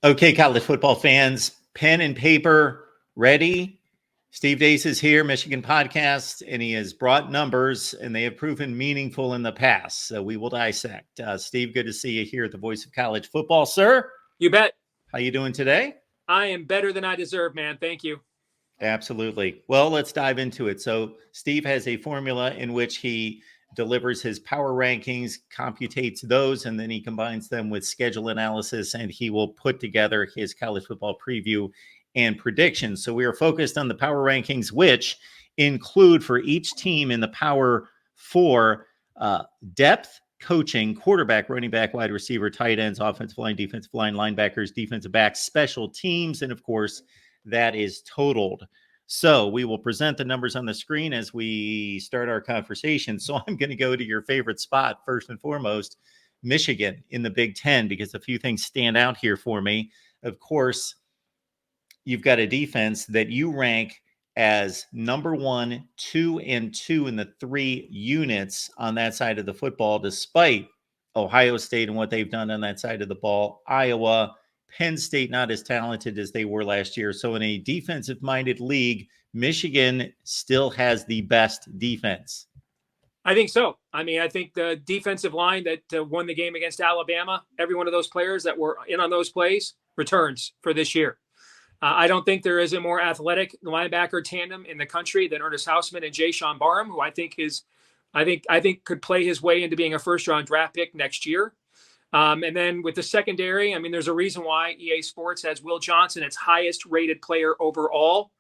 Okay, college football fans, pen and paper ready. Steve Deace is here, Michigan Podcast, and he has brought numbers, and they have proven meaningful in the past. So we will dissect. Steve, good to see you here at the Voice of College Football, sir. You bet. How you doing today? I am better than I deserve, man. Thank you. Absolutely. Well, let's dive into it. So Steve has a formula in which he delivers his power rankings, computates those, and then he combines them with schedule analysis, and he will put together his college football preview and predictions. So we are focused on the power rankings, which include for each team in the power four depth, coaching, quarterback, running back, wide receiver, tight ends, offensive line, defensive line, linebackers, defensive backs, special teams, and of course, that is totaled. So we will present the numbers on the screen as we start our conversation. So I'm going to go to your favorite spot first and foremost, Michigan in the Big Ten, because a few things stand out here for me. Of course, you've got a defense that you rank as number 1, 2, and 2 in the 3 units on that side of the football, despite Ohio State and what they've done on that side of the ball. Iowa, Penn State, not as talented as they were last year. So in a defensive-minded league, Michigan still has the best defense. I think so. I mean, I think the defensive line that won the game against Alabama, every one of those players that were in on those plays returns for this year. I don't think there is a more athletic linebacker tandem in the country than Ernest Hausman and Jayshon Barham, who I think could play his way into being a first-round draft pick next year. And then with the secondary, I mean, there's a reason why EA Sports has Will Johnson its highest rated player overall.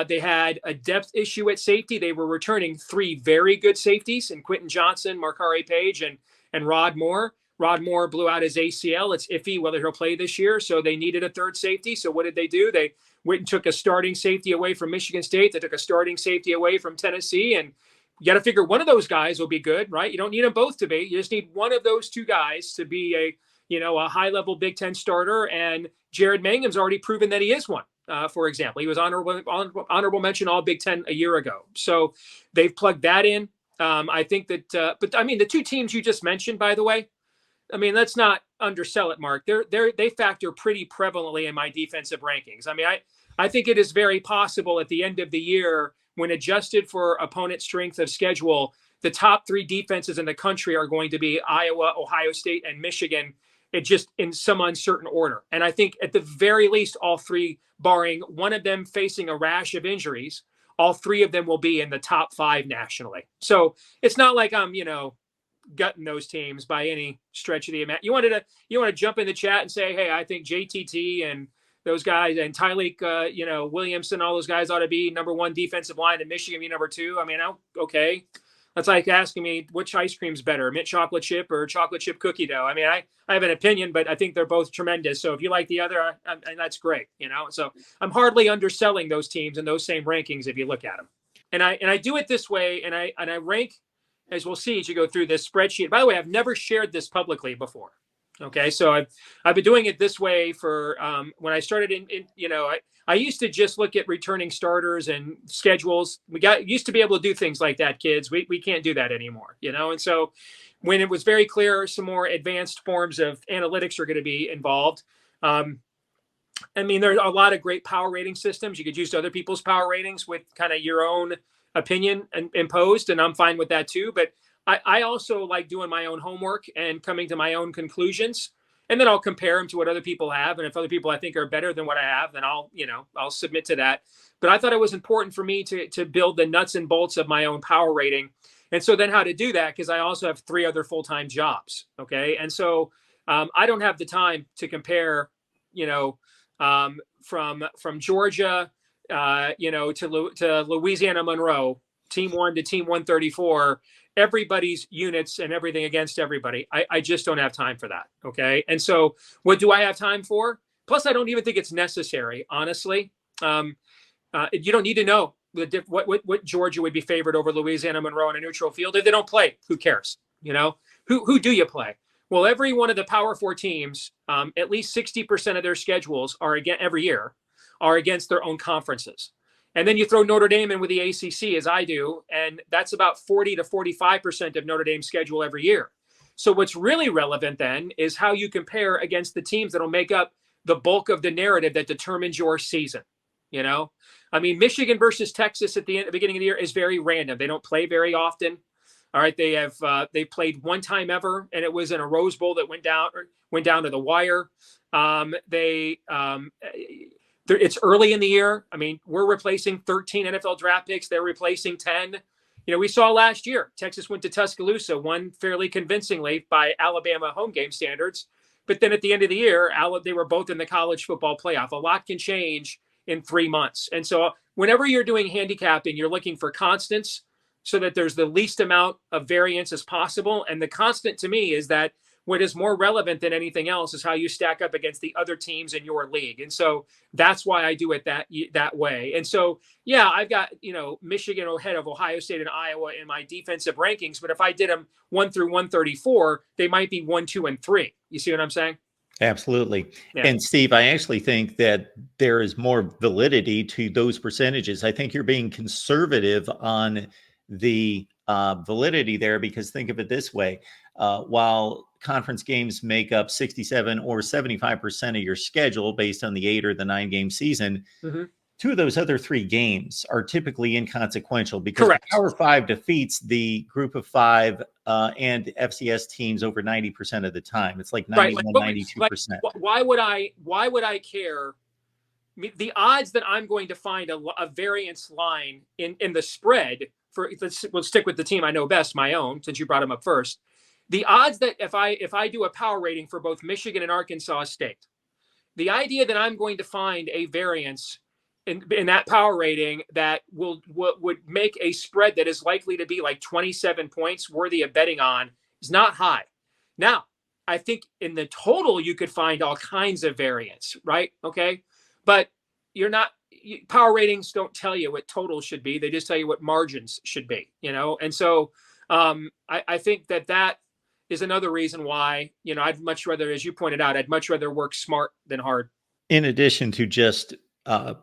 They had a depth issue at safety. They were returning 3 very good safeties in Quentin Johnson, Markari Page, and Rod Moore. Rod Moore blew out his ACL. It's iffy whether he'll play this year. So they needed a third safety. So what did they do? They went and took a starting safety away from Michigan State. They took a starting safety away from Tennessee. And you got to figure one of those guys will be good, right? You don't need them both to be. You just need one of those 2 guys to be a high-level Big Ten starter. And Jared Mangum's already proven that he is one. For example, he was honorable mention All Big Ten a year ago. So they've plugged that in. I think that, but I mean, the 2 teams you just mentioned, by the way, I mean, let's not undersell it, Mark. They factor pretty prevalently in my defensive rankings. I mean, I think it is very possible at the end of the year, when adjusted for opponent strength of schedule, the top 3 defenses in the country are going to be Iowa, Ohio State, and Michigan. It just in some uncertain order. And I think at the very least, all 3, barring one of them facing a rash of injuries, all 3 of them will be in the top 5 nationally. So it's not like I'm, gutting those teams by any stretch of the amount. You want to jump in the chat and say, hey, I think JTT and those guys and Tyleek, Williamson, all those guys ought to be number 1 defensive line and Michigan be number 2. I mean, okay. That's like asking me which ice cream's better, mint chocolate chip or chocolate chip cookie dough. I mean, I have an opinion, but I think they're both tremendous. So if you like the other, and that's great, So I'm hardly underselling those teams in those same rankings if you look at them. And I do it this way, and I rank, as we'll see as you go through this spreadsheet. By the way, I've never shared this publicly before. Okay, so I've been doing it this way for when I started I used to just look at returning starters and schedules. Used to be able to do things like that, kids. We can't do that anymore, And so when it was very clear some more advanced forms of analytics are going to be involved. I mean, there's a lot of great power rating systems. You could use other people's power ratings with kind of your own opinion and imposed, and I'm fine with that too. But I also like doing my own homework and coming to my own conclusions, and then I'll compare them to what other people have. And if other people I think are better than what I have, then I'll submit to that. But I thought it was important for me to build the nuts and bolts of my own power rating. And so then how to do that, because I also have 3 other full-time jobs. Okay. And so I don't have the time to compare, from Georgia, to Louisiana Monroe, team 1 to team 134, everybody's units and everything against everybody. I just don't have time for that. Okay. And so what do I have time for? Plus, I don't even think it's necessary, honestly. You don't need to know what Georgia would be favored over Louisiana Monroe in a neutral field. If they don't play, who cares? Who do you play? Well, every one of the Power 4 teams, at least 60% of their schedules every year are against their own conferences. And then you throw Notre Dame in with the ACC, as I do, and that's about 40 to 45% of Notre Dame's schedule every year. So what's really relevant then is how you compare against the teams that will make up the bulk of the narrative that determines your season. You know, I mean, Michigan versus Texas at the beginning of the year is very random. They don't play very often. All right, they played one time ever, and it was in a Rose Bowl that went down to the wire. It's early in the year. I mean, we're replacing 13 NFL draft picks. They're replacing 10. You know, we saw last year, Texas went to Tuscaloosa, won fairly convincingly by Alabama home game standards. But then at the end of the year, they were both in the college football playoff. A lot can change in 3 months. And so whenever you're doing handicapping, you're looking for constants so that there's the least amount of variance as possible. And the constant to me is that what is more relevant than anything else is how you stack up against the other teams in your league. And so that's why I do it that way. And so, yeah, I've got, Michigan ahead of Ohio State and Iowa in my defensive rankings. But if I did them 1 through 134, they might be 1, 2, and 3. You see what I'm saying? Absolutely. Yeah. And Steve, I actually think that there is more validity to those percentages. I think you're being conservative on the validity there, because think of it this way. While conference games make up 67 or 75% of your schedule based on the 8 or the 9 game season, Mm-hmm. 2 of those other 3 games are typically inconsequential because Correct. the Power 5 defeats the Group of 5 and FCS teams over 90% of the time. It's like 91, right. 92%. Why would I care? The odds that I'm going to find a variance line in the spread we'll stick with the team I know best, my own, since you brought them up first. The odds that if I do a power rating for both Michigan and Arkansas State, the idea that I'm going to find a variance in that power rating that would make a spread that is likely to be like 27 points worthy of betting on is not high. Now, I think in the total, you could find all kinds of variance, right? Okay. But power ratings don't tell you what totals should be. They just tell you what margins should be, And so I think that is another reason why, I'd much rather, as you pointed out, I'd much rather work smart than hard. In addition to just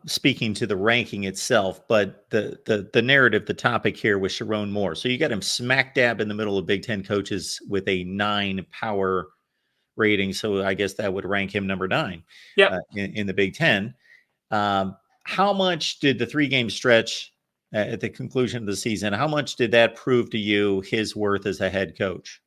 speaking to the ranking itself, but the narrative, the topic here was Sherrone Moore. So you got him smack dab in the middle of Big Ten coaches with a 9 power rating. So I guess that would rank him number 9 in the Big Ten. How much did the 3-game stretch at the conclusion of the season, how much did that prove to you his worth as a head coach?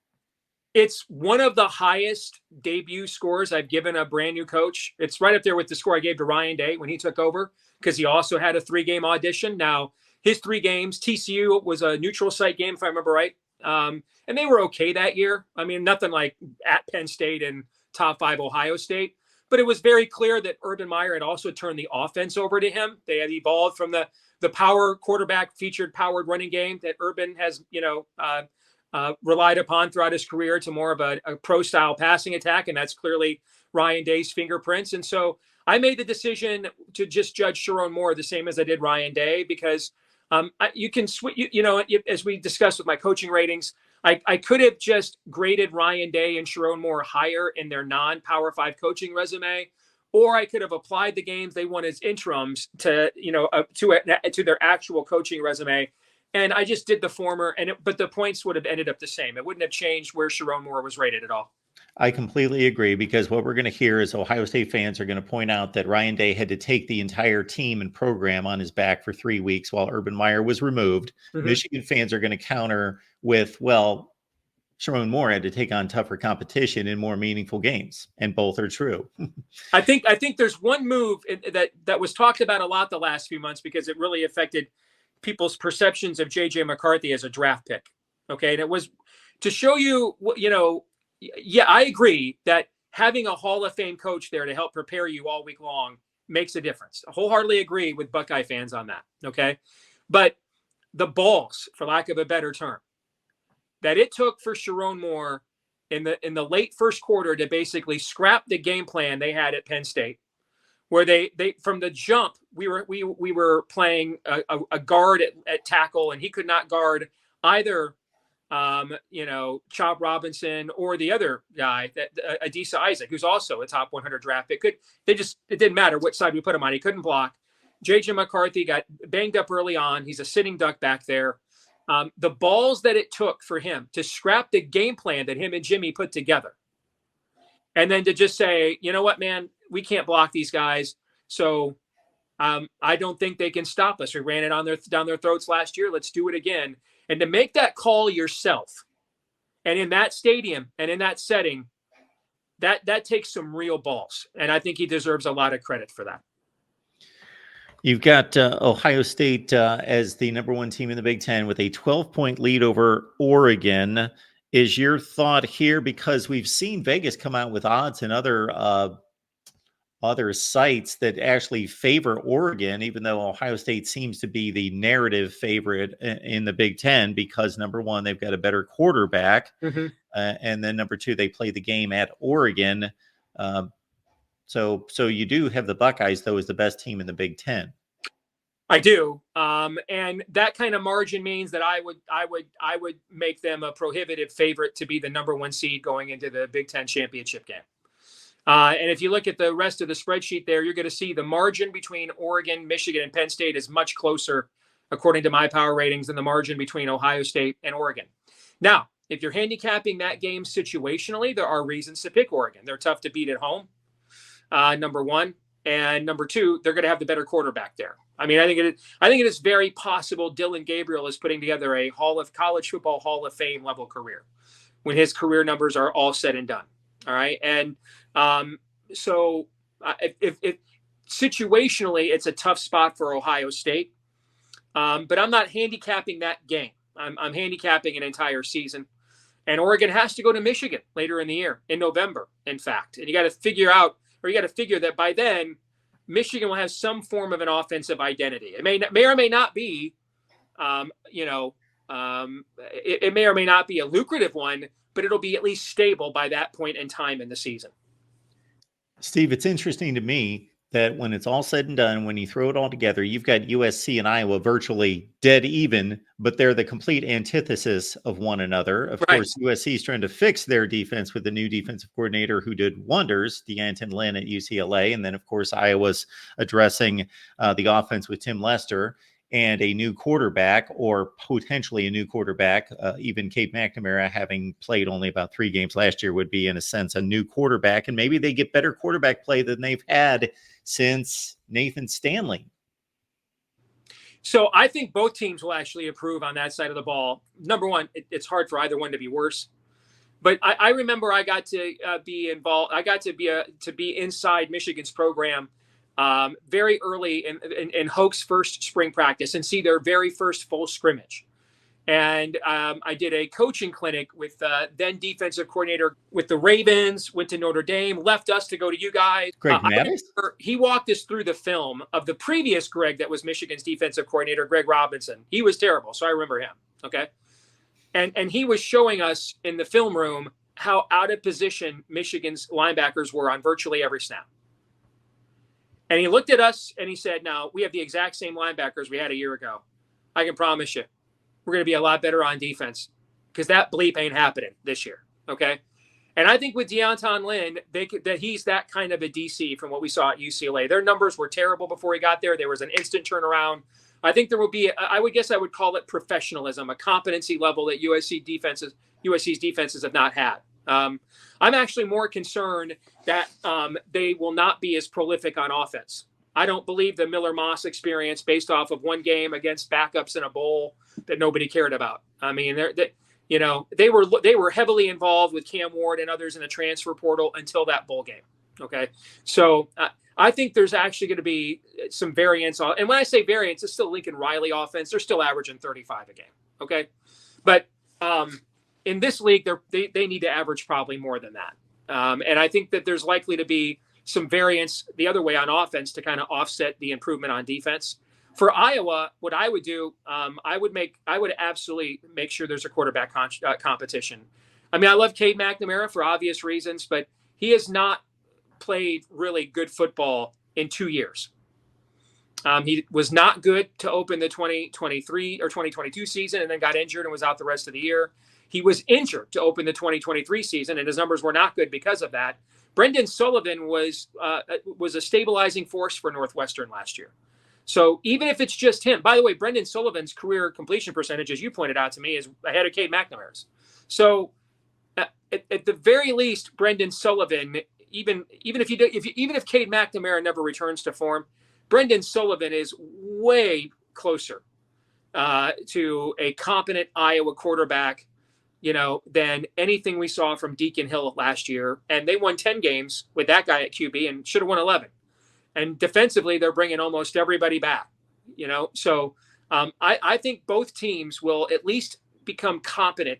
It's one of the highest debut scores I've given a brand new coach. It's right up there with the score I gave to Ryan Day when he took over, because he also had a 3-game audition. Now, his 3 games, TCU was a neutral site game, if I remember right. And they were okay that year. I mean, nothing like at Penn State and top 5 Ohio State. But it was very clear that Urban Meyer had also turned the offense over to him. They had evolved from the power quarterback featured powered running game that Urban has, relied upon throughout his career to more of a pro-style passing attack, and that's clearly Ryan Day's fingerprints. And so I made the decision to just judge Sherrone Moore the same as I did Ryan Day, because you can as we discussed with my coaching ratings, I could have just graded Ryan Day and Sherrone Moore higher in their non-Power 5 coaching resume, or I could have applied the games they won as interims to their actual coaching resume. And I just did the former, but the points would have ended up the same. It wouldn't have changed where Sherrone Moore was rated at all. I completely agree, because what we're going to hear is Ohio State fans are going to point out that Ryan Day had to take the entire team and program on his back for 3 weeks while Urban Meyer was removed. Mm-hmm. Michigan fans are going to counter with, well, Sherrone Moore had to take on tougher competition in more meaningful games, and both are true. I think there's one move that was talked about a lot the last few months, because it really affected people's perceptions of J.J. McCarthy as a draft pick. Okay. And it was to show you, yeah, I agree that having a Hall of Fame coach there to help prepare you all week long makes a difference. I wholeheartedly agree with Buckeye fans on that. Okay. But the balls, for lack of a better term, that it took for Sherrone Moore in the late first quarter to basically scrap the game plan they had at Penn State, where they from the jump, we were playing a guard at tackle, and he could not guard either, Chop Robinson or the other guy, Deace Isaac, who's also a top 100 draft pick. It didn't matter what side we put him on. He couldn't block. J.J. McCarthy got banged up early on. He's a sitting duck back there. The balls that it took for him to scrap the game plan that him and Jimmy put together, and then to just say, you know what, man, can't block these guys. So I don't think they can stop us. We ran it down their throats last year. Let's do it again. And to make that call yourself, and in that stadium and in that setting, that takes some real balls. And I think he deserves a lot of credit for that. You've got Ohio State as the number one team in the Big Ten with a 12-point lead over Oregon. Is your thought here, because we've seen Vegas come out with odds and other sites that actually favor Oregon, even though Ohio State seems to be the narrative favorite in the Big Ten because, number one, they've got a better quarterback. Mm-hmm. And then number two, they play the game at Oregon. So you do have the Buckeyes, though, as the best team in the Big Ten. I do. And that kind of margin means that I would make them a prohibitive favorite to be the number one seed going into the Big Ten championship game. And if you look at the rest of the spreadsheet there, you're going to see the margin between Oregon, Michigan, and Penn State is much closer, according to my power ratings, than the margin between Ohio State and Oregon. Now, if you're handicapping that game situationally, there are reasons to pick Oregon. They're tough to beat at home, number one. And number two, they're going to have the better quarterback there. I mean, I think it is very possible Dillon Gabriel is putting together a college football Hall of Fame level career when his career numbers are all said and done. All right. And so if situationally, it's a tough spot for Ohio State. But I'm not handicapping that game. I'm handicapping an entire season. And Oregon has to go to Michigan later in the year, in November, in fact. And you got to figure that by then, Michigan will have some form of an offensive identity. It may or may not be, it may or may not be a lucrative one, but it'll be at least stable by that point in time in the season. Steve, it's interesting to me that when it's all said and done, when you throw it all together, you've got USC and Iowa virtually dead even, but they're the complete antithesis of one another. Of course, USC is trying to fix their defense with the new defensive coordinator who did wonders, D'Anton Lynn at UCLA. And then, of course, Iowa's addressing the offense with Tim Lester and a new quarterback, or potentially a new quarterback. Even Cade McNamara, having played only about 3 games last year, would be, in a sense, a new quarterback. And maybe they get better quarterback play than they've had since Nathan Stanley. So I think both teams will actually improve on that side of the ball. Number one, it's hard for either one to be worse. But I remember I got to be involved. I got to be inside Michigan's program very early in Hoke's first spring practice and see their very first full scrimmage. And I did a coaching clinic with then defensive coordinator with the Ravens, went to Notre Dame, left us to go to you guys. Greg Maddux? He walked us through the film of the previous Greg that was Michigan's defensive coordinator, Greg Robinson. He was terrible, so I remember him. Okay. And he was showing us in the film room how out of position Michigan's linebackers were on virtually every snap. And he looked at us and he said, now, we have the exact same linebackers we had a year ago. I can promise you, we're going to be a lot better on defense because that bleep ain't happening this year. Okay. And I think with D'Anton Lynn, that he's that kind of a DC from what we saw at UCLA. Their numbers were terrible before he got there. There was an instant turnaround. I think there will be, I would call it professionalism, a competency level that USC's defenses have not had. I'm actually more concerned that they will not be as prolific on offense. I don't believe the Miller Moss experience based off of one game against backups in a bowl that nobody cared about. I mean, they were heavily involved with Cam Ward and others in the transfer portal until that bowl game. Okay. So I think there's actually going to be some variance. And when I say variance, it's still Lincoln Riley offense. They're still averaging 35 a game. Okay. But in this league, they need to average probably more than that. And I think that there's likely to be some variance the other way on offense to kind of offset the improvement on defense. For Iowa, what I would do, I would absolutely make sure there's a quarterback competition. I mean, I love Cade McNamara for obvious reasons, but he has not played really good football in 2 years. He was not good to open the 2023 or 2022 season and then got injured and was out the rest of the year. He was injured to open the 2023 season, and his numbers were not good because of that. Brendan Sullivan was a stabilizing force for Northwestern last year. So even if it's just him, by the way, Brendan Sullivan's career completion percentage, as you pointed out to me, is ahead of Cade McNamara's. So at the very least, Brendan Sullivan, even if Cade McNamara never returns to form, Brendan Sullivan is way closer to a competent Iowa quarterback, than anything we saw from Deacon Hill last year. And they won 10 games with that guy at QB and should have won 11. And defensively, they're bringing almost everybody back, So I think both teams will at least become competent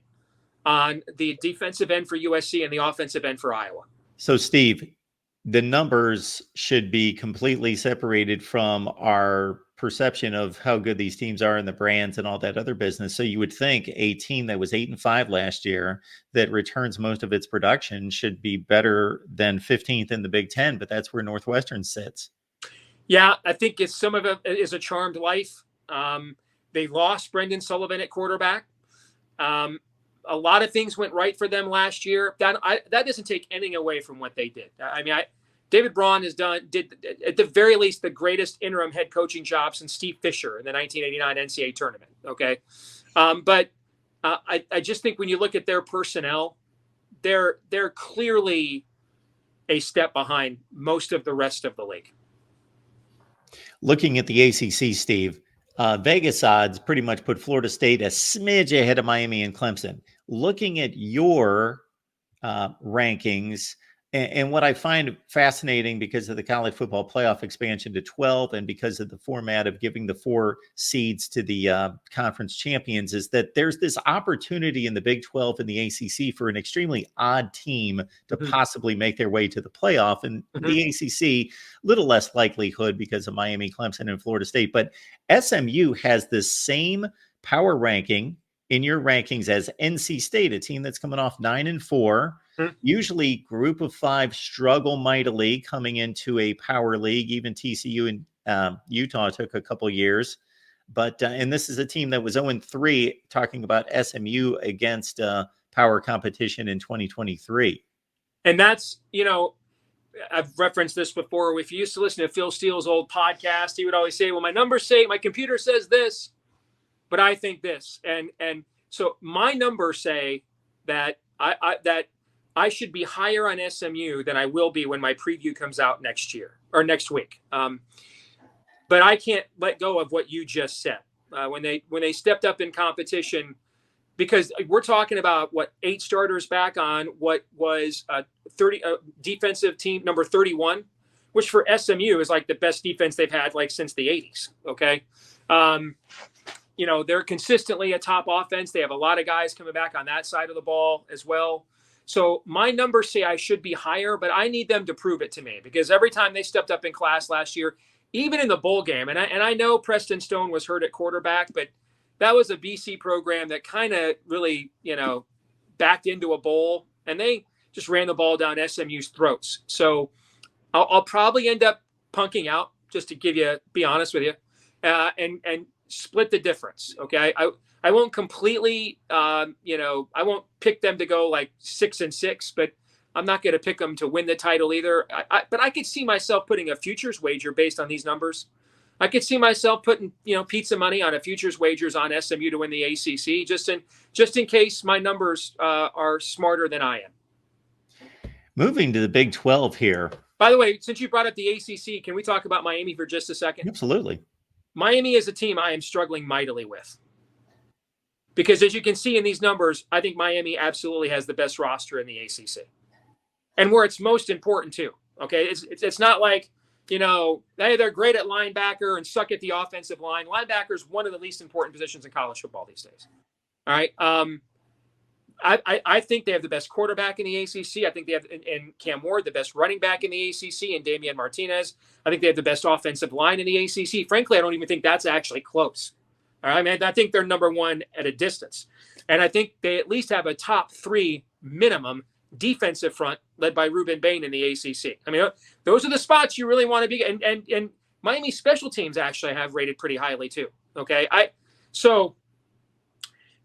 on the defensive end for USC and the offensive end for Iowa. So, Steve, the numbers should be completely separated from our perception of how good these teams are and the brands and all that other business. So you would think a team that was 8-5 last year that returns most of its production should be better than 15th in the Big Ten, but that's where Northwestern sits. Yeah, I think some of it is a charmed life. They lost Brendan Sullivan at quarterback. A lot of things went right for them last year. That doesn't take anything away from what they did. David Braun did at the very least the greatest interim head coaching job since Steve Fisher in the 1989 NCAA tournament. Okay, but I just think when you look at their personnel, they're clearly a step behind most of the rest of the league. Looking at the ACC, Steve, Vegas odds pretty much put Florida State a smidge ahead of Miami and Clemson. Looking at your rankings, and what I find fascinating because of the college football playoff expansion to 12 and because of the format of giving the 4 seeds to the conference champions is that there's this opportunity in the Big 12 and the ACC for an extremely odd team to possibly make their way to the playoff. And the ACC, little less likelihood because of Miami, Clemson, and Florida State. But SMU has the same power ranking in your rankings as NC State, a team that's coming off 9-4. Usually group of 5 struggle mightily coming into a power league. Even TCU and Utah took a couple years. But and this is a team that was 0-3, talking about SMU against power competition in 2023. And that's, I've referenced this before. If you used to listen to Phil Steele's old podcast, he would always say, well, my numbers say, my computer says this, but I think this. And so my numbers say that I should be higher on SMU than I will be when my preview comes out next week. But I can't let go of what you just said. When they stepped up in competition, because we're talking about 8 starters back on what was a defensive team number 31, which for SMU is like the best defense they've had since the 80s. Okay. They're consistently a top offense. They have a lot of guys coming back on that side of the ball as well. So my numbers say I should be higher, but I need them to prove it to me, because every time they stepped up in class last year, even in the bowl game, and I know Preston Stone was hurt at quarterback, but that was a BC program that kind of really, backed into a bowl, and they just ran the ball down SMU's throats. So I'll probably end up punking out, just to be honest with you, and split the difference. Okay. I won't completely, I won't pick them to go 6-6, but I'm not going to pick them to win the title either. But I could see myself putting a futures wager based on these numbers. I could see myself putting, pizza money on a futures wagers on SMU to win the ACC, just in case my numbers are smarter than I am. Moving to the Big 12 here. By the way, since you brought up the ACC, can we talk about Miami for just a second? Absolutely. Miami is a team I am struggling mightily with. Because as you can see in these numbers, I think Miami absolutely has the best roster in the ACC. And where it's most important too. Okay. It's not like, hey, they're great at linebacker and suck at the offensive line. Linebacker is one of the least important positions in college football these days. All right. I think they have the best quarterback in the ACC. I think they have in Cam Ward, the best running back in the ACC, and Damian Martinez. I think they have the best offensive line in the ACC. Frankly, I don't even think that's actually close. All right, I think they're number 1 at a distance. And I think they at least have a top 3 minimum defensive front led by Ruben Bain in the ACC. I mean, those are the spots you really want to be. And Miami special teams actually have rated pretty highly too. Okay.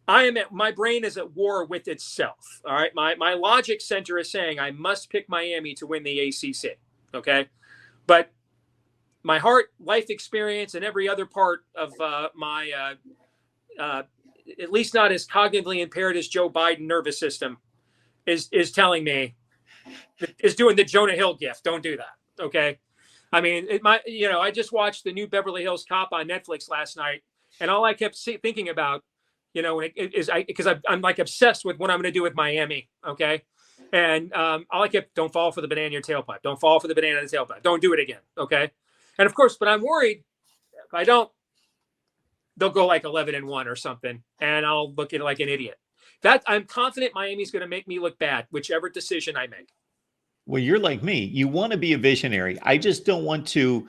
My brain is at war with itself. All right. My logic center is saying I must pick Miami to win the ACC. Okay. But my heart, life experience, and every other part of my, at least not as cognitively impaired as Joe Biden nervous system is telling me is doing the Jonah Hill gift. Don't do that. Okay. I mean, I just watched the new Beverly Hills Cop on Netflix last night, and all I kept thinking about, because I'm like obsessed with what I'm going to do with Miami. Okay. And all I kept, don't fall for the banana in your tailpipe. Don't fall for the banana in the tailpipe. Don't do it again. Okay. And of course, but I'm worried if I don't, they'll go like 11-1 or something, and I'll look at it like an idiot. That I'm confident Miami's going to make me look bad, whichever decision I make. Well, you're like me. You want to be a visionary. I just don't want to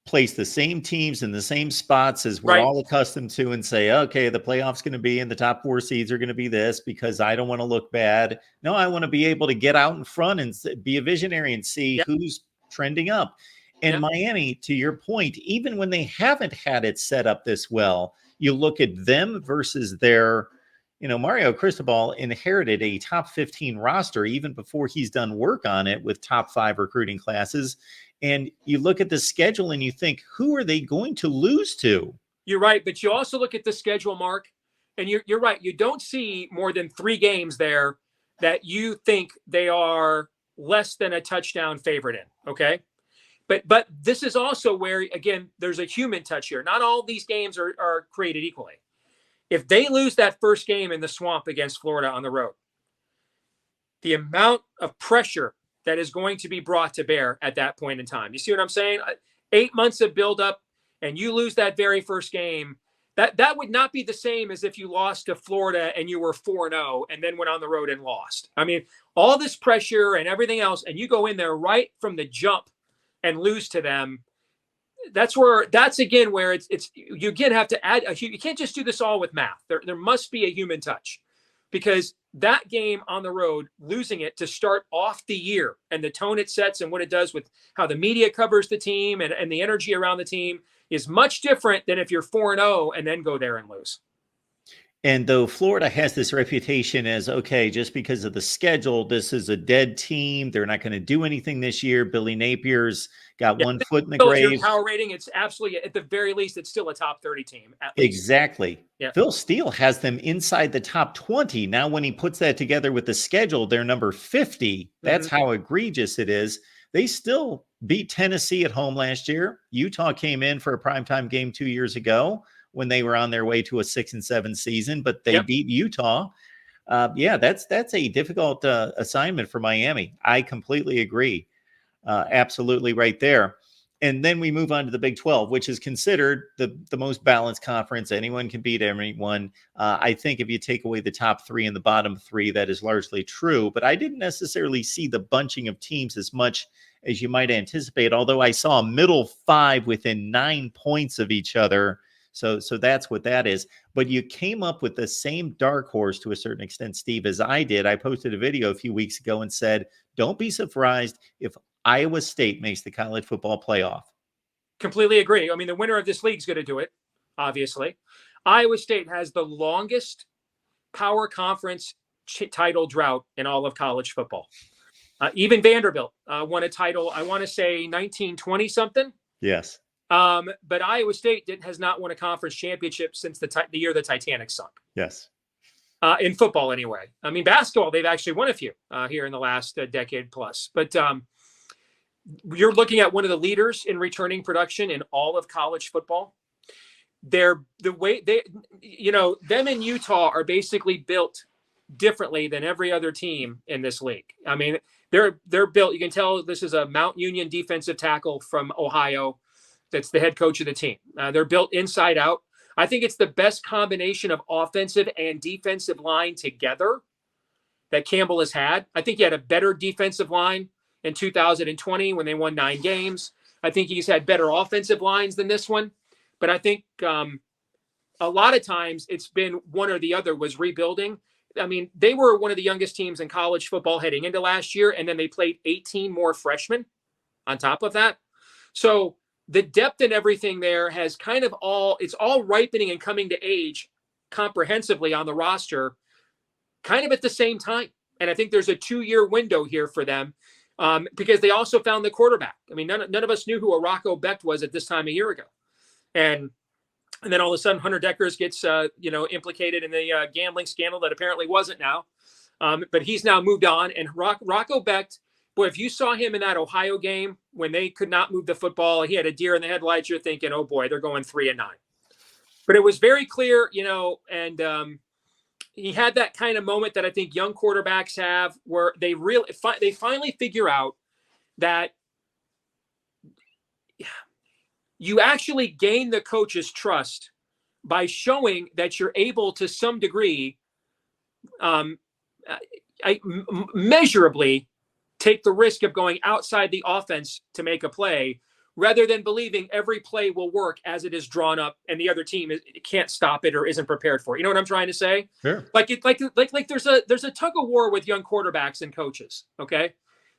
place the same teams in the same spots as we're all accustomed to and say, okay, the playoff's going to be in the top 4 seeds are going to be this because I don't want to look bad. No, I want to be able to get out in front and be a visionary and see who's trending up. And Miami, to your point, even when they haven't had it set up this well, you look at them versus their, Mario Cristobal inherited a top 15 roster even before he's done work on it with top 5 recruiting classes. And you look at the schedule and you think, who are they going to lose to? You're right. But you also look at the schedule, Mark, and you're right. You don't see more than 3 games there that you think they are less than a touchdown favorite in. Okay. But this is also where, again, there's a human touch here. Not all these games are created equally. If they lose that first game in the swamp against Florida on the road, the amount of pressure that is going to be brought to bear at that point in time. You see what I'm saying? 8 months of buildup, and you lose that very first game. That would not be the same as if you lost to Florida and you were 4-0 and then went on the road and lost. I mean, all this pressure and everything else, and you go in there right from the jump and lose to them. That's again where it's you again have to add you can't just do this all with math. There must be a human touch, because that game on the road, losing it to start off the year and the tone it sets and what it does with how the media covers the team and the energy around the team is much different than if you're 4-0 and then go there and lose. And though Florida has this reputation as, okay, just because of the schedule, this is a dead team. They're not going to do anything this year. Billy Napier's got one foot in the grave. Your power rating, it's absolutely, at the very least, it's still a top 30 team. At least. Exactly. Yeah. Phil Steele has them inside the top 20. Now, when he puts that together with the schedule, they're number 50. That's how egregious it is. They still beat Tennessee at home last year. Utah came in for a primetime game 2 years ago when they were on their way to a 6-7 season, but they beat Utah. That's a difficult assignment for Miami. I completely agree. Absolutely right there. And then we move on to the Big 12, which is considered the most balanced conference. Anyone can beat anyone. I think if you take away the top 3 and the bottom 3, that is largely true. But I didn't necessarily see the bunching of teams as much as you might anticipate, although I saw a middle 5 within 9 points of each other. So that's what that is. But you came up with the same dark horse to a certain extent, Steve, as I did. I posted a video a few weeks ago and said, don't be surprised if Iowa State makes the college football playoff. Completely agree. I mean, the winner of this league is going to do it, obviously. Iowa State has the longest power conference title drought in all of college football. Even Vanderbilt won a title, I want to say 1920 something. Yes. But Iowa State has not won a conference championship since the year the Titanic sunk. Yes. In football, anyway. I mean, basketball, they've actually won a few here in the last decade plus. But you're looking at one of the leaders in returning production in all of college football. Them in Utah are basically built differently than every other team in this league. I mean, they're built. You can tell this is a Mount Union defensive tackle from Ohio. That's the head coach of the team. They're built inside out. I think it's the best combination of offensive and defensive line together that Campbell has had. I think he had a better defensive line in 2020 when they won 9 games. I think he's had better offensive lines than this one. But I think a lot of times it's been one or the other was rebuilding. I mean, they were one of the youngest teams in college football heading into last year, and then they played 18 more freshmen on top of that. So the depth and everything there has kind of it's all ripening and coming to age comprehensively on the roster kind of at the same time. And I think there's a 2-year window here for them because they also found the quarterback. I mean, none of us knew who Arako Becht was at this time a year ago. And then all of a sudden Hunter Deckers gets, implicated in the gambling scandal that apparently wasn't now. But he's now moved on. And Rocco Becht, boy, if you saw him in that Ohio game when they could not move the football, he had a deer in the headlights. You're thinking, oh boy, they're going 3-9. But it was very clear, and he had that kind of moment that I think young quarterbacks have, where they finally figure out that you actually gain the coach's trust by showing that you're able to some degree, measurably take the risk of going outside the offense to make a play, rather than believing every play will work as it is drawn up and the other team can't stop it or isn't prepared for it. You know what I'm trying to say? Sure. Like there's a tug of war with young quarterbacks and coaches. Okay.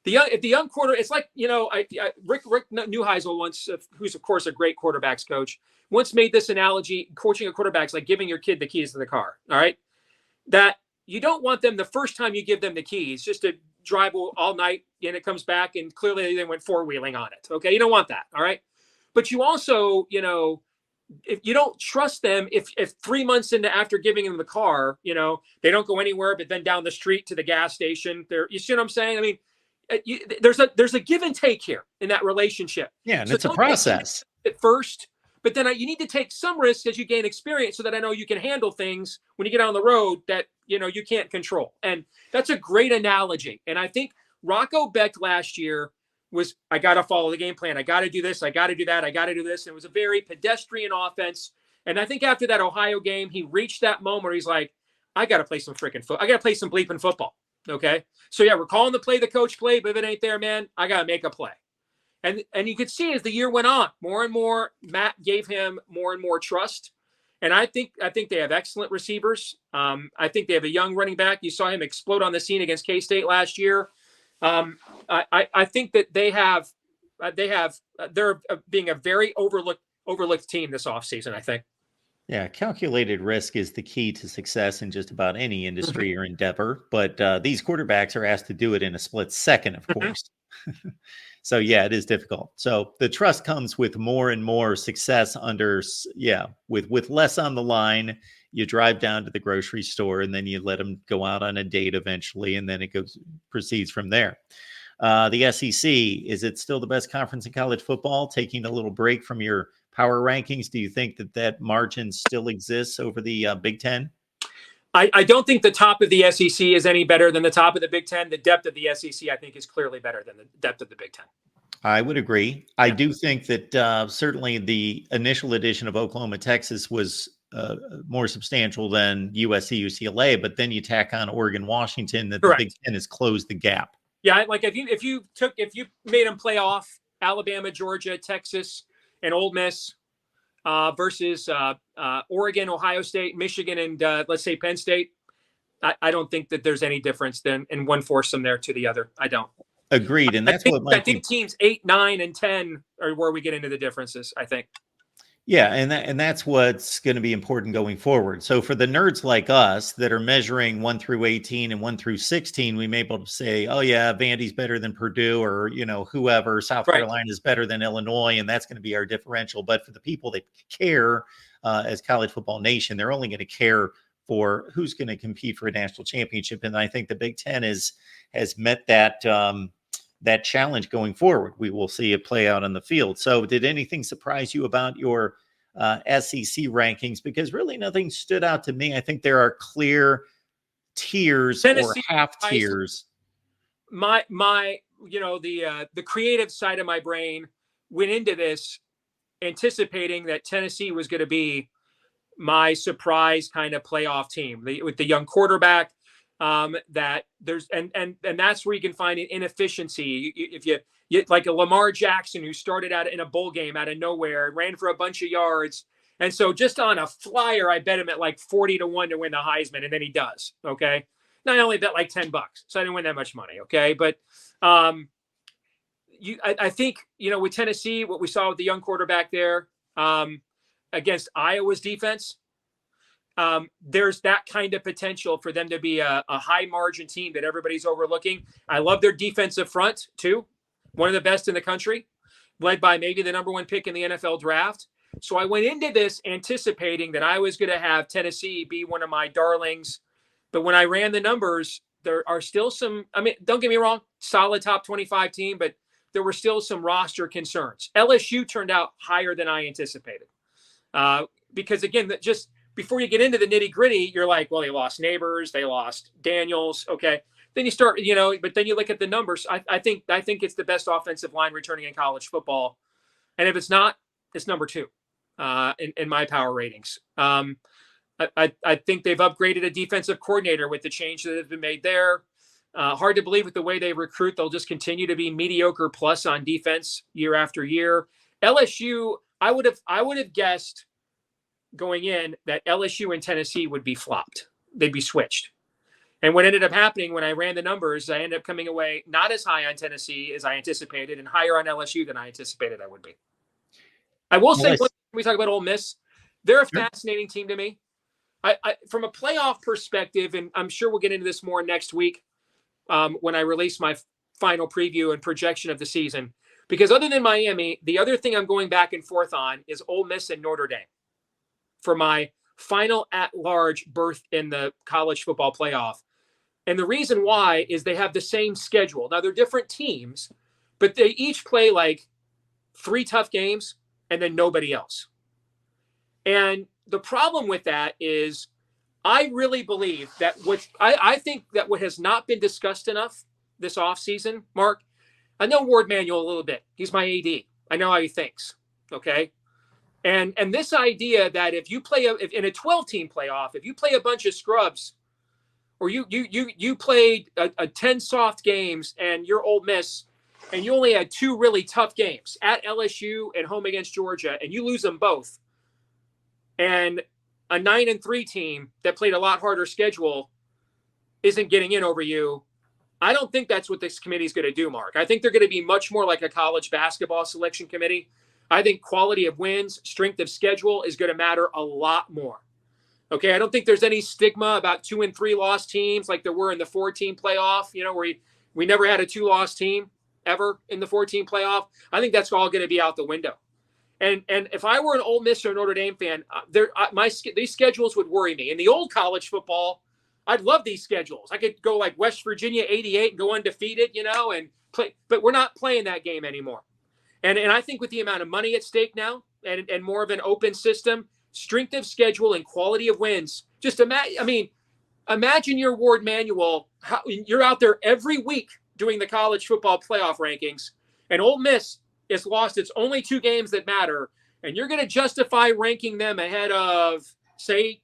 If the young quarter, it's like, Rick Neuheisel once, who's of course a great quarterbacks coach, once made this analogy: coaching a quarterback's like giving your kid the keys to the car. All right. That you don't want them the first time you give them the keys just to drive all night and it comes back and clearly they went four-wheeling on it. Okay. You don't want that. All right. But you also, if you don't trust them, if 3 months after giving them the car, they don't go anywhere, but then down the street to the gas station there, you see what I'm saying? I mean, there's a give and take here in that relationship. Yeah. And so it's a process at first, but then you need to take some risks as you gain experience so that I know you can handle things when you get on the road that, you can't control. And that's a great analogy. And I think Rocco Becht last year was, I got to follow the game plan. I got to do this. I got to do that. I got to do this. And it was a very pedestrian offense. And I think after that Ohio game, he reached that moment where he's like, I got to play some freaking I got to play some bleeping football. Okay. So yeah, we're calling the play the coach played, but if it ain't there, man, I got to make a play. And you could see as the year went on, more and more, Matt gave him more and more trust. And I think they have excellent receivers. I think they have a young running back. You saw him explode on the scene against K-State last year. I think that they're being a very overlooked team this offseason, I think. Yeah, calculated risk is the key to success in just about any industry or endeavor. But these quarterbacks are asked to do it in a split second, of course. So, yeah, it is difficult. So the trust comes with more and more success with less on the line. You drive down to the grocery store and then you let them go out on a date eventually. And then it proceeds from there. The SEC, is it still the best conference in college football? Taking a little break from your power rankings, do you think that margin still exists over the Big Ten? I don't think the top of the SEC is any better than the top of the Big Ten. The depth of the SEC, I think, is clearly better than the depth of the Big Ten. I would agree. Yeah. I do think that certainly the initial edition of Oklahoma, Texas was more substantial than USC, UCLA, but then you tack on Oregon, Washington, that Correct. The Big Ten has closed the gap. Yeah, like if you made them play off Alabama, Georgia, Texas, and Ole Miss versus Oregon, Ohio State, Michigan, and let's say Penn State, I don't think that there's any difference then in one foursome there to the other. I don't. Agreed, and that's I think teams 8, 9, and 10 are where we get into the differences, I think. Yeah, and that's what's going to be important going forward. So for the nerds like us that are measuring 1 through 18 and 1 through 16, we may be able to say, oh yeah, Vandy's better than Purdue, or whoever, South Carolina is better than Illinois, and that's going to be our differential. But for the people that care as College Football Nation, they're only going to care for who's going to compete for a national championship. And I think the Big Ten has met that challenge going forward. We will see it play out on the field. So did anything surprise you about your SEC rankings? Because really nothing stood out to me. I think there are clear tiers Tennessee, or half tiers. The creative side of my brain went into this anticipating that Tennessee was going to be my surprise kind of playoff team with the young quarterback. That there's and that's where you can find an inefficiency. If you like a Lamar Jackson who started out in a bowl game out of nowhere, ran for a bunch of yards, and so just on a flyer, I bet him at like 40-1 to win the Heisman, and then he does. Okay, now I only bet like $10, so I didn't win that much money. Okay, but I think with Tennessee, what we saw with the young quarterback there against Iowa's defense. There's that kind of potential for them to be a high margin team that everybody's overlooking. I love their defensive front too. One of the best in the country, led by maybe the number 1 pick in the NFL draft. So I went into this anticipating that I was going to have Tennessee be one of my darlings. But when I ran the numbers, there are still some, I mean, don't get me wrong, solid top 25 team, but there were still some roster concerns. LSU turned out higher than I anticipated. Because again, just before you get into the nitty gritty, you're like, well, they lost Neighbors, they lost Daniels. Okay. Then you start, but then you look at the numbers. I think it's the best offensive line returning in college football. And if it's not, it's number 2 in my power ratings. I think they've upgraded a defensive coordinator with the change that have been made there. Hard to believe with the way they recruit, they'll just continue to be mediocre plus on defense year after year. LSU, I would have guessed going in that LSU and Tennessee would be flopped. They'd be switched. And what ended up happening when I ran the numbers, I ended up coming away not as high on Tennessee as I anticipated and higher on LSU than I anticipated I would be. I will say, when we talk about Ole Miss, they're a fascinating team to me. I from a playoff perspective, and I'm sure we'll get into this more next week when I release my final preview and projection of the season, because other than Miami, the other thing I'm going back and forth on is Ole Miss and Notre Dame for my final at-large berth in the college football playoff. And the reason why is they have the same schedule. Now, they're different teams, but they each play like 3 tough games and then nobody else. And the problem with that is I really believe that I think that what has not been discussed enough this offseason, Mark, I know Ward Manuel a little bit. He's my AD. I know how he thinks. Okay. And this idea that if you play if in a 12-team playoff, if you play a bunch of scrubs, or you played a 10 soft games and you're Ole Miss and you only had 2 really tough games at LSU and home against Georgia, and you lose them both, and a 9-3 team that played a lot harder schedule isn't getting in over you, I don't think that's what this committee is going to do, Mark. I think they're going to be much more like a college basketball selection committee. I think quality of wins, strength of schedule is going to matter a lot more. Okay, I don't think there's any stigma about 2 and 3 loss teams like there were in the 4-team playoff, where we never had a 2-loss team ever in the 4-team playoff. I think that's all going to be out the window. And if I were an Ole Miss or Notre Dame fan, these schedules would worry me. In the old college football, I'd love these schedules. I could go like West Virginia 88 and go undefeated, and play. But we're not playing that game anymore. And I think with the amount of money at stake now and more of an open system, strength of schedule and quality of wins, just imagine your Ward Manuel. You're out there every week doing the college football playoff rankings, and Ole Miss has lost its only 2 games that matter, and you're going to justify ranking them ahead of, say,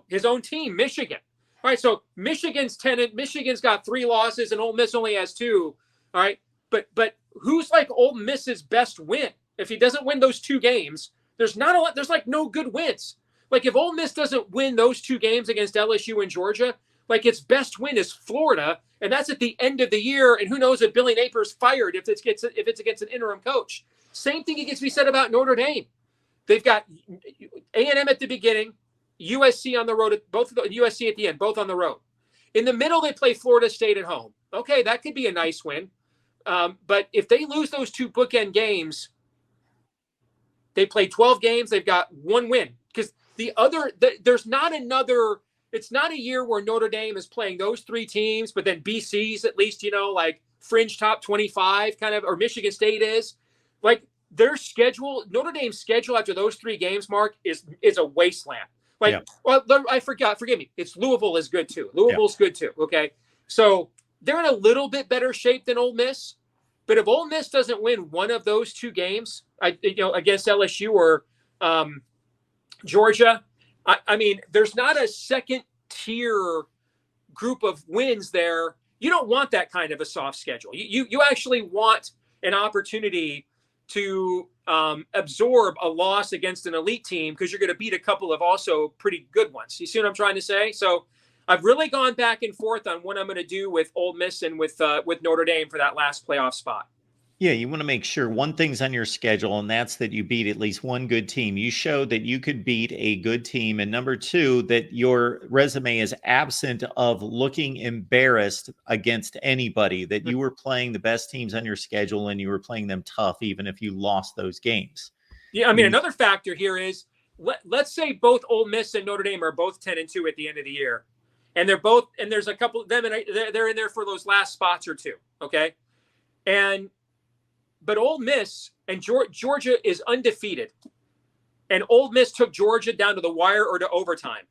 his own team, Michigan. All right, so Michigan's got 3 losses, and Ole Miss only has 2. All right, but who's like Ole Miss's best win? If he doesn't win those 2 games, there's not a lot. There's like no good wins. Like if Ole Miss doesn't win those 2 games against LSU and Georgia, like its best win is Florida, and that's at the end of the year. And who knows if Billy Napier's fired if it's against an interim coach. Same thing gets to be said about Notre Dame. They've got A&M at the beginning, USC on the road, USC at the end, both on the road. In the middle, they play Florida State at home. Okay, that could be a nice win. But if they lose those 2 bookend games, they play 12 games. They've got 1 win because there's not another. It's not a year where Notre Dame is playing those 3 teams, but then BC's at least, like fringe top 25 kind of, or Michigan State is. Like their schedule, Notre Dame's schedule after those 3 games, Mark, is a wasteland. Well, I forgot. Forgive me. It's Louisville is good too. Louisville's good too. Okay, so they're in a little bit better shape than Ole Miss. But if Ole Miss doesn't win one of those 2 games, against LSU or Georgia, I mean, there's not a second-tier group of wins there. You don't want that kind of a soft schedule. You actually want an opportunity to absorb a loss against an elite team because you're going to beat a couple of also pretty good ones. You see what I'm trying to say? So I've really gone back and forth on what I'm going to do with Ole Miss and with Notre Dame for that last playoff spot. Yeah, you want to make sure one thing's on your schedule, and that's that you beat at least one good team. You showed that you could beat a good team. And number 2, that your resume is absent of looking embarrassed against anybody, that you were playing the best teams on your schedule and you were playing them tough, even if you lost those games. Yeah, I mean, another factor here is let's say both Ole Miss and Notre Dame are both 10-2 at the end of the year. and they're both, and there's a couple of them, and they're in there for those last spots or two. Okay, but Ole Miss and Georgia is undefeated, and Ole Miss took Georgia down to the wire or to overtime.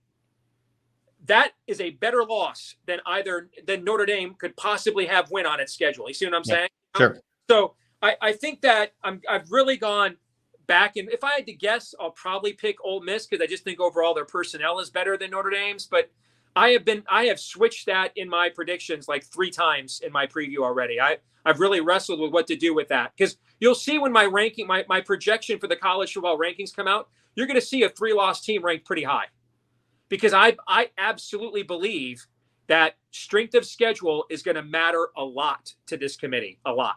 That is a better loss than Notre Dame could possibly have win on its schedule. You see what I'm saying? Sure. So I think that I've really gone back, and if I had to guess, I'll probably pick Ole Miss because I just think overall their personnel is better than Notre Dame's. But I have switched that in my predictions like 3 times in my preview already. I've really wrestled with what to do with that, because you'll see when my ranking, my projection for the college football rankings come out, you're going to see a 3-loss team ranked pretty high, because I absolutely believe that strength of schedule is going to matter a lot to this committee, a lot.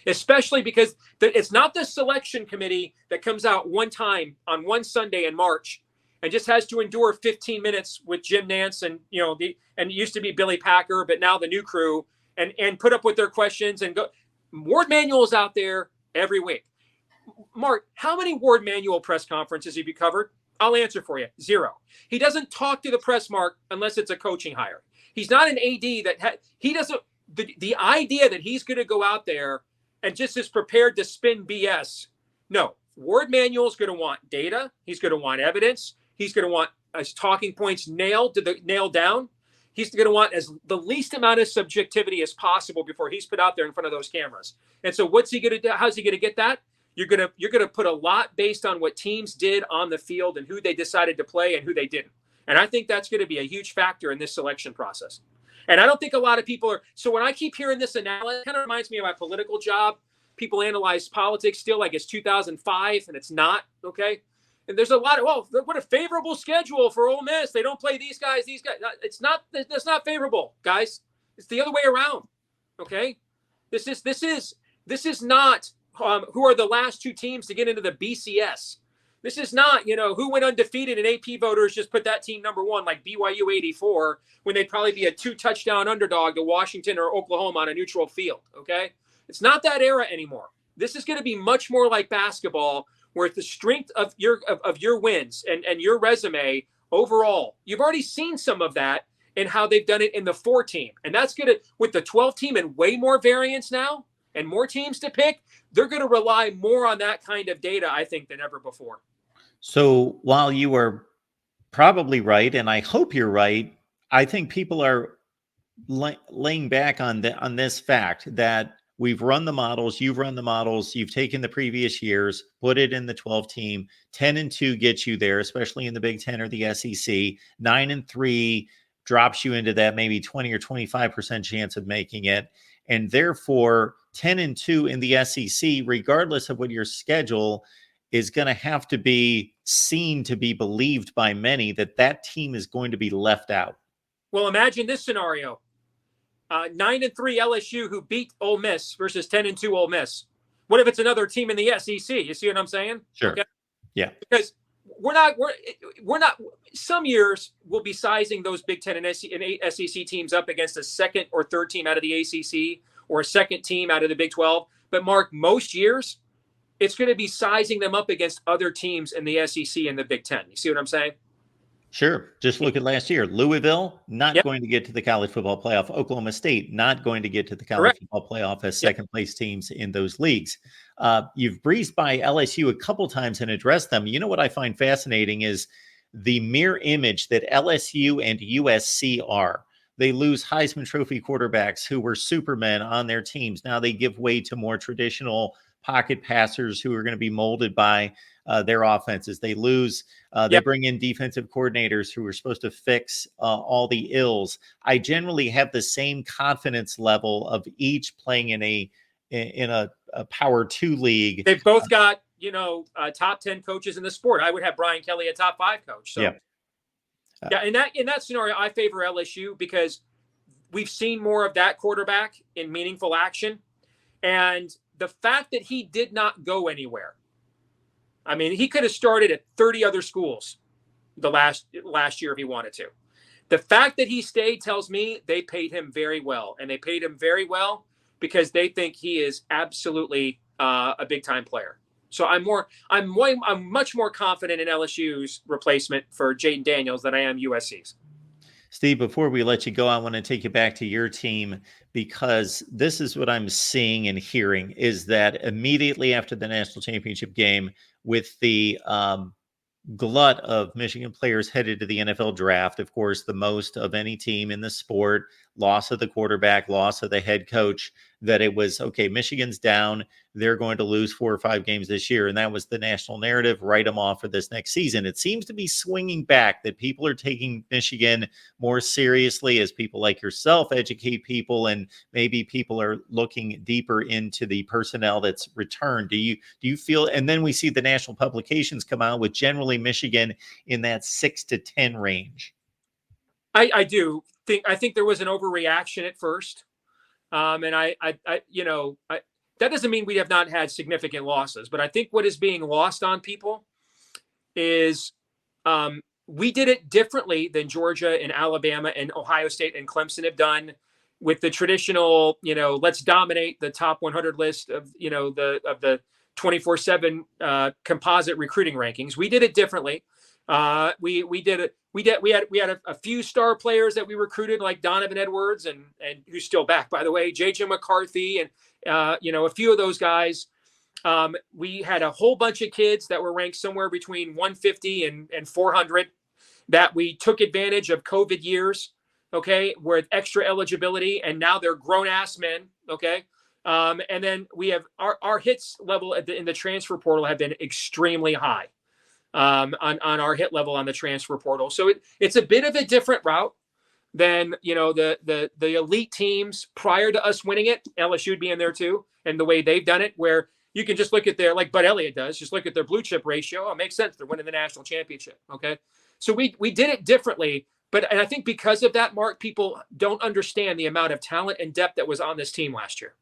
Especially because it's not the selection committee that comes out one time on one Sunday in March and just has to endure 15 minutes with Jim Nance and and it used to be Billy Packer, but now the new crew, and put up with their questions and go. Ward Manuel's out there every week. Mark, how many Ward Manuel press conferences have you covered? I'll answer for you. 0. He doesn't talk to the press, Mark, unless it's a coaching hire. He's not an AD he doesn't. The idea that he's going to go out there and just is prepared to spin BS. No, Ward Manuel's going to want data. He's going to want evidence. He's going to want his talking points nailed down. He's going to want the least amount of subjectivity as possible before he's put out there in front of those cameras. And so what's he going to do? How's he going to get that? You're going to put a lot based on what teams did on the field and who they decided to play and who they didn't. And I think that's going to be a huge factor in this selection process. And I don't think a lot of people are. So when I keep hearing this analysis, it kind of reminds me of my political job. People analyze politics still like it's 2005, and it's not. Okay. And there's a lot of, what a favorable schedule for Ole Miss. They don't play these guys. It's not. That's not favorable, guys. It's the other way around. Okay. This is not who are the last 2 teams to get into the BCS. This is not, who went undefeated, and AP voters just put that team number 1, like BYU 84, when they'd probably be a 2-touchdown underdog to Washington or Oklahoma on a neutral field. Okay. It's not that era anymore. This is going to be much more like basketball, where the strength of your wins and your resume overall, you've already seen some of that in how they've done it in the 4 team. And that's going to, with the 12 team and way more variance now and more teams to pick, they're going to rely more on that kind of data, I think, than ever before. So while you are probably right, and I hope you're right, I think people are laying back on this fact that we've run the models, you've run the models, you've taken the previous years, put it in the 12 team, 10-2 gets you there, especially in the Big Ten or the SEC. 9-3 drops you into that maybe 20 or 25% chance of making it. And therefore 10-2 in the SEC, regardless of what your schedule is, going to have to be seen to be believed by many that team is going to be left out. Well, imagine this scenario. 9-3 LSU who beat Ole Miss versus 10-2 Ole Miss. What if it's another team in the SEC? You see what I'm saying? Sure. Okay? Yeah. Because we're not. Some years we'll be sizing those Big Ten and SEC teams up against a second or third team out of the ACC or a second team out of the Big 12. But Mark, most years it's going to be sizing them up against other teams in the SEC and the Big Ten. You see what I'm saying? Sure. Just look at last year. Louisville, not going to get to the college football playoff. Oklahoma State, not going to get to the college football playoff as second place teams in those leagues. You've breezed by LSU a couple times and addressed them. You know what I find fascinating is the mirror image that LSU and USC are. They lose Heisman Trophy quarterbacks who were supermen on their teams. Now they give way to more traditional pocket passers who are going to be molded by their offenses. They lose. They bring in defensive coordinators who are supposed to fix all the ills. I generally have the same confidence level of each playing in a Power 2 league. They've both got top 10 coaches in the sport. I would have Brian Kelly a top 5 coach. So in that scenario, I favor LSU because we've seen more of that quarterback in meaningful action, and the fact that he did not go anywhere. I mean, he could have started at 30 other schools the last year if he wanted to. The fact that he stayed tells me they paid him very well, and they paid him very well because they think he is absolutely a big time player. So I'm much more confident in LSU's replacement for Jaden Daniels than I am USC's. Steve, before we let you go, I want to take you back to your team, because this is what I'm seeing and hearing is that immediately after the national championship game, with the glut of Michigan players headed to the NFL draft, of course, the most of any team in the sport, loss of the quarterback, loss of the head coach, that it was, okay, Michigan's down. They're going to lose 4 or 5 games this year. And that was the national narrative. Write them off for this next season. It seems to be swinging back, that people are taking Michigan more seriously as people like yourself educate people, and maybe people are looking deeper into the personnel that's returned. Do you feel, and then we see the national publications come out with generally Michigan in that 6 to 10 range? I do think, I think there was an overreaction at first. And that doesn't mean we have not had significant losses, but I think what is being lost on people is we did it differently than Georgia and Alabama and Ohio State and Clemson have done, with the traditional, let's dominate the top 100 list of, the 24/7 composite recruiting rankings. We did it differently. We had a few star players that we recruited, like Donovan Edwards and who's still back, by the way, JJ McCarthy, and a few of those guys. We had a whole bunch of kids that were ranked somewhere between 150 and 400 that we took advantage of COVID years, okay, with extra eligibility, and now they're grown ass men, okay. And then we have our hits level in the transfer portal have been extremely high. On our hit level on the transfer portal. So it's a bit of a different route than, the elite teams prior to us winning it, LSU would be in there too. And the way they've done it, where you can just look at their, like Bud Elliott does, just look at their blue chip ratio. It makes sense. They're winning the national championship. Okay. So we did it differently, and I think because of that, Mark, people don't understand the amount of talent and depth that was on this team last year.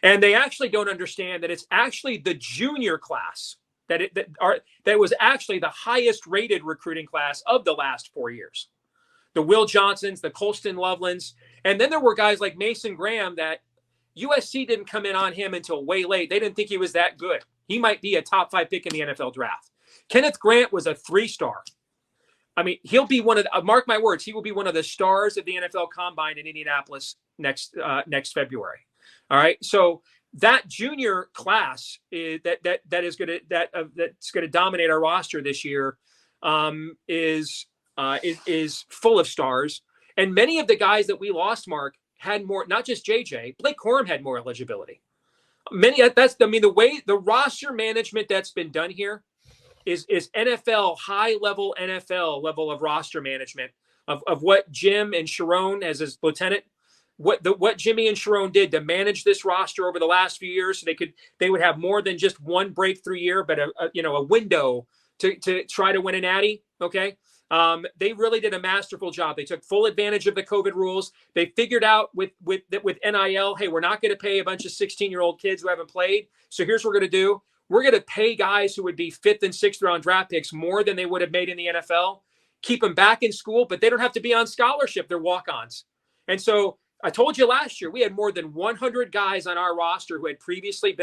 And they actually don't understand that it's actually the junior class that was actually the highest rated recruiting class of the last 4 years. The Will Johnsons, the Colston Lovelands, and then there were guys like Mason Graham that USC didn't come in on him until way late. They didn't think he was that good. He might be a top 5 pick in the NFL draft. Kenneth Grant was a 3-star. I mean, he'll be one of the, mark my words, he will be one of the stars of the NFL Combine in Indianapolis next February. All right, so that junior class that's going to dominate our roster this year is full of stars, and many of the guys that we lost, Mark, had more. Not just JJ, Blake Corum had more eligibility. The way the roster management that's been done here is NFL high level NFL level of roster management of what Jim and Sherrone as his lieutenant. What Jimmy and Sherrone did to manage this roster over the last few years, so they would have more than just one breakthrough year, but a window to try to win a natty. Okay, they really did a masterful job. They took full advantage of the COVID rules. They figured out with NIL, hey, we're not going to pay a bunch of 16-year-old kids who haven't played. So here's what we're going to do: we're going to pay guys who would be 5th and 6th round draft picks more than they would have made in the NFL. Keep them back in school, but they don't have to be on scholarship. They're walk-ons, and so. I told you last year, we had more than 100 guys on our roster who had previously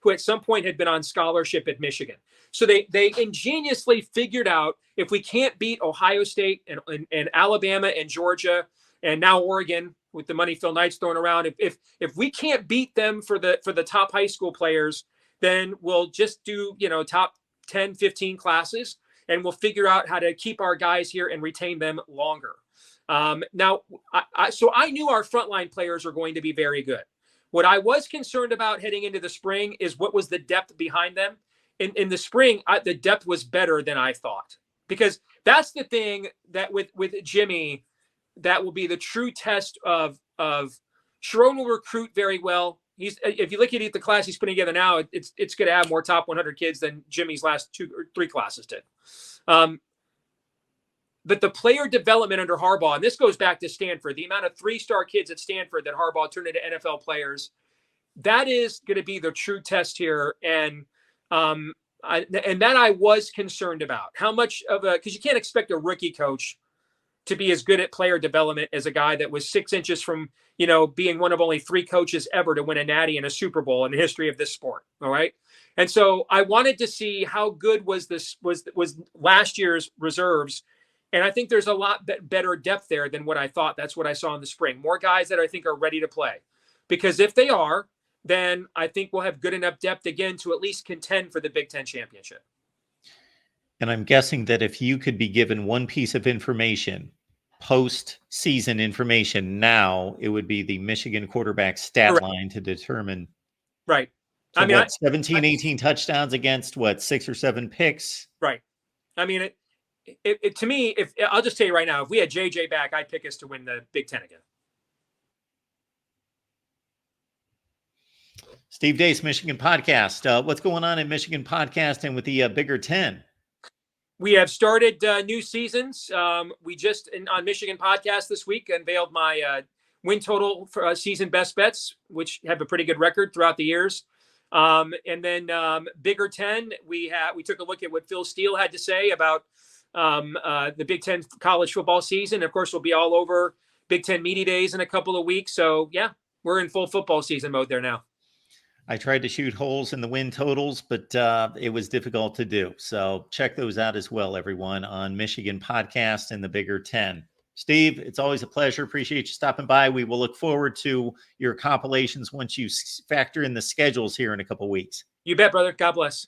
who at some point had been on scholarship at Michigan. So they ingeniously figured out, if we can't beat Ohio State and Alabama and Georgia and now Oregon with the money Phil Knight's throwing around, if we can't beat them for the top high school players, then we'll just do, top 10, 15 classes, and we'll figure out how to keep our guys here and retain them longer. Now, so I knew our frontline players are going to be very good. What I was concerned about heading into the spring is what was the depth behind them. In the spring, the depth was better than I thought, because that's the thing that with Jimmy, that will be the true test of Sherrone will recruit very well. If you look at the class he's putting together now, it's going to have more top 100 kids than Jimmy's last 2 or 3 classes did. But the player development under Harbaugh, and this goes back to Stanford, the amount of 3-star kids at Stanford that Harbaugh turned into NFL players, that is going to be the true test here. And that I was concerned about. How much of because you can't expect a rookie coach to be as good at player development as a guy that was 6 inches from, being one of only 3 coaches ever to win a natty and a Super Bowl in the history of this sport. All right. And so I wanted to see how good was last year's reserves And I think there's a lot better depth there than what I thought. That's what I saw in the spring. More guys that I think are ready to play. Because if they are, then I think we'll have good enough depth again to at least contend for the Big Ten championship. And I'm guessing that if you could be given one piece of information, post-season information now, it would be the Michigan quarterback stat Correct. line to determine. Right. So I mean, 17, 18 touchdowns against 6 or 7 picks. Right. I mean, it to me, if I'll just tell you right now, if we had JJ back, I'd pick us to win the Big Ten again. Steve Deace, Michigan Podcast. What's going on in Michigan Podcast and with the Bigger Ten? We have started new seasons. We just, on Michigan Podcast this week, unveiled my win total for season best bets, which have a pretty good record throughout the years. And then Bigger Ten, we took a look at what Phil Steele had to say about the Big Ten college football season. Of course, we'll be all over Big Ten Media Days in a couple of weeks. So, yeah, we're in full football season mode there now. I tried to shoot holes in the win totals, but it was difficult to do. So check those out as well, everyone, on Michigan Podcast and the Bigger Ten. Steve, it's always a pleasure. Appreciate you stopping by. We will look forward to your compilations once you factor in the schedules here in a couple of weeks. You bet, brother. God bless.